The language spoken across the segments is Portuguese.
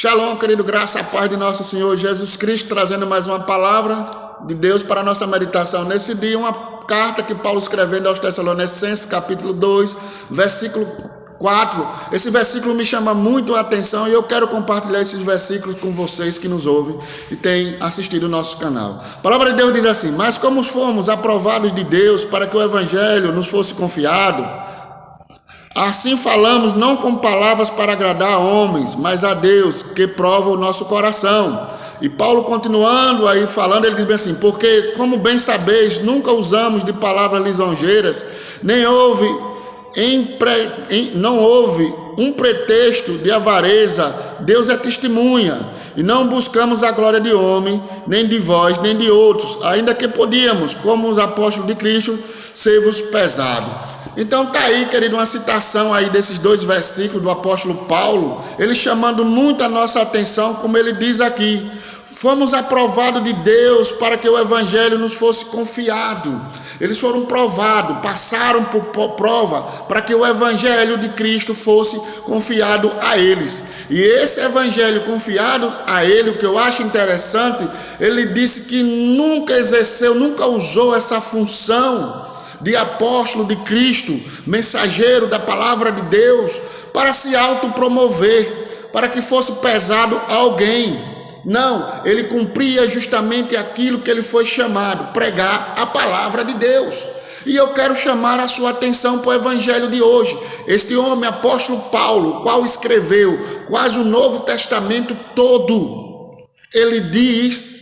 Shalom, querido, graça, a paz de nosso Senhor Jesus Cristo, trazendo mais uma palavra de Deus para a nossa meditação. Nesse dia, uma carta que Paulo escrevendo aos Tessalonicenses, capítulo 2, versículo 4. Esse versículo me chama muito a atenção e eu quero compartilhar esses versículos com vocês que nos ouvem e têm assistido o nosso canal. A palavra de Deus diz assim: mas como fomos aprovados de Deus para que o evangelho nos fosse confiado, assim falamos não com palavras para agradar a homens, mas a Deus que prova o nosso coração. E Paulo, continuando aí falando, ele diz bem assim: porque, como bem sabeis, nunca usamos de palavras lisonjeiras, não houve um pretexto de avareza. Deus é testemunha, e não buscamos a glória de homem, nem de vós, nem de outros, ainda que podíamos, como os apóstolos de Cristo, ser-vos pesado. Então tá aí, querido, uma citação aí desses dois versículos do apóstolo Paulo, ele chamando muito a nossa atenção, como ele diz aqui: fomos aprovados de Deus para que o evangelho nos fosse confiado. Eles foram provados, passaram por prova para que o evangelho de Cristo fosse confiado a eles. E esse evangelho confiado a ele, o que eu acho interessante, ele disse que nunca exerceu, nunca usou essa função de apóstolo de Cristo, mensageiro da palavra de Deus, para se autopromover, para que fosse pesado a alguém. Não, ele cumpria justamente aquilo que ele foi chamado, pregar a palavra de Deus. E eu quero chamar a sua atenção para o evangelho de hoje. Este homem, apóstolo Paulo, qual escreveu quase o Novo Testamento todo, ele diz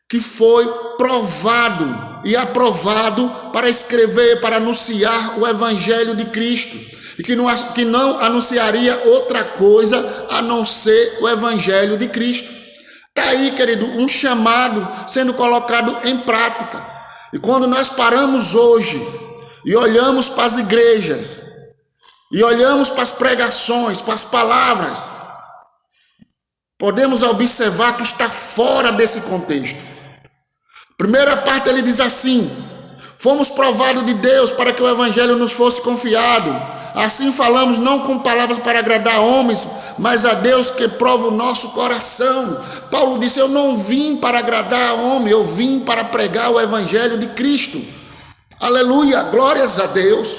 que foi provado e aprovado para escrever, para anunciar o evangelho de Cristo, e que não anunciaria outra coisa a não ser o evangelho de Cristo. Está aí, querido, um chamado sendo colocado em prática. E quando nós paramos hoje e olhamos para as igrejas, e olhamos para as pregações, para as palavras, podemos observar que está fora desse contexto. Primeira parte, ele diz assim: fomos provados de Deus para que o evangelho nos fosse confiado. Assim falamos não com palavras para agradar homens, mas a Deus que prova o nosso coração. Paulo disse: eu não vim para agradar a homem, eu vim para pregar o evangelho de Cristo. Aleluia, glórias a Deus.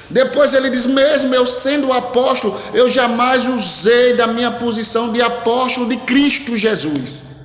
Depois ele diz: mesmo eu sendo apóstolo, eu jamais usei da minha posição de apóstolo de Cristo Jesus.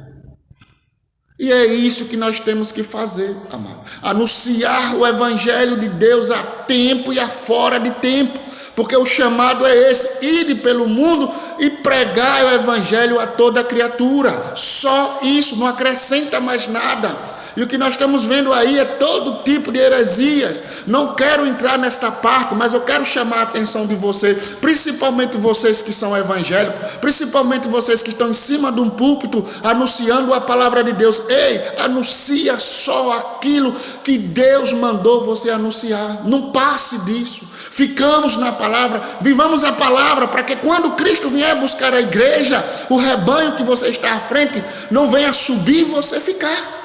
E é isso que nós temos que fazer, amado. Anunciar o evangelho de Deus a tempo e a fora de tempo. Porque o chamado é esse: ide pelo mundo e pregar o evangelho a toda criatura. Só isso, não acrescenta mais nada. E o que nós estamos vendo aí é todo tipo de heresias. Não quero entrar nesta parte, mas eu quero chamar a atenção de vocês, principalmente vocês que são evangélicos, principalmente vocês que estão em cima de um púlpito anunciando a palavra de Deus. Ei, anuncia só aquilo que Deus mandou você anunciar. Não passe disso. Ficamos na palavra, vivamos a palavra, para que quando Cristo vier buscar a igreja, o rebanho que você está à frente não venha subir e você ficar.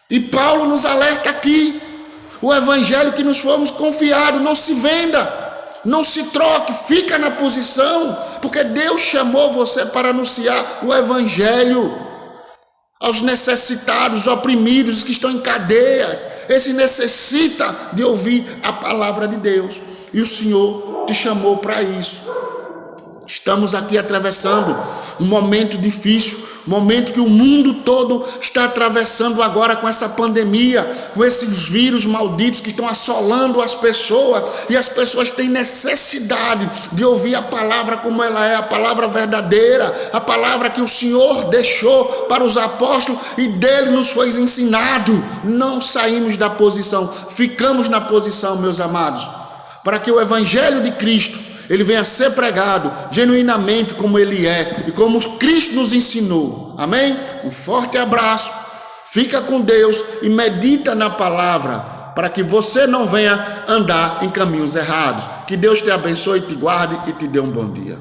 E Paulo nos alerta aqui: o evangelho que nos fomos confiados, não se venda, não se troque, fica na posição, porque Deus chamou você para anunciar o evangelho aos necessitados, oprimidos, que estão em cadeias. Esse necessita de ouvir a palavra de Deus, e o Senhor te chamou para isso. Estamos aqui atravessando um momento difícil, um momento que o mundo todo está atravessando agora com essa pandemia, com esses vírus malditos que estão assolando as pessoas, e as pessoas têm necessidade de ouvir a palavra como ela é, a palavra verdadeira, a palavra que o Senhor deixou para os apóstolos e dele nos foi ensinado. Não saímos da posição, ficamos na posição, meus amados, para que o evangelho de Cristo ele venha a ser pregado genuinamente como ele é e como Cristo nos ensinou. Amém? Um forte abraço, fica com Deus e medita na palavra, para que você não venha andar em caminhos errados. Que Deus te abençoe, te guarde e te dê um bom dia.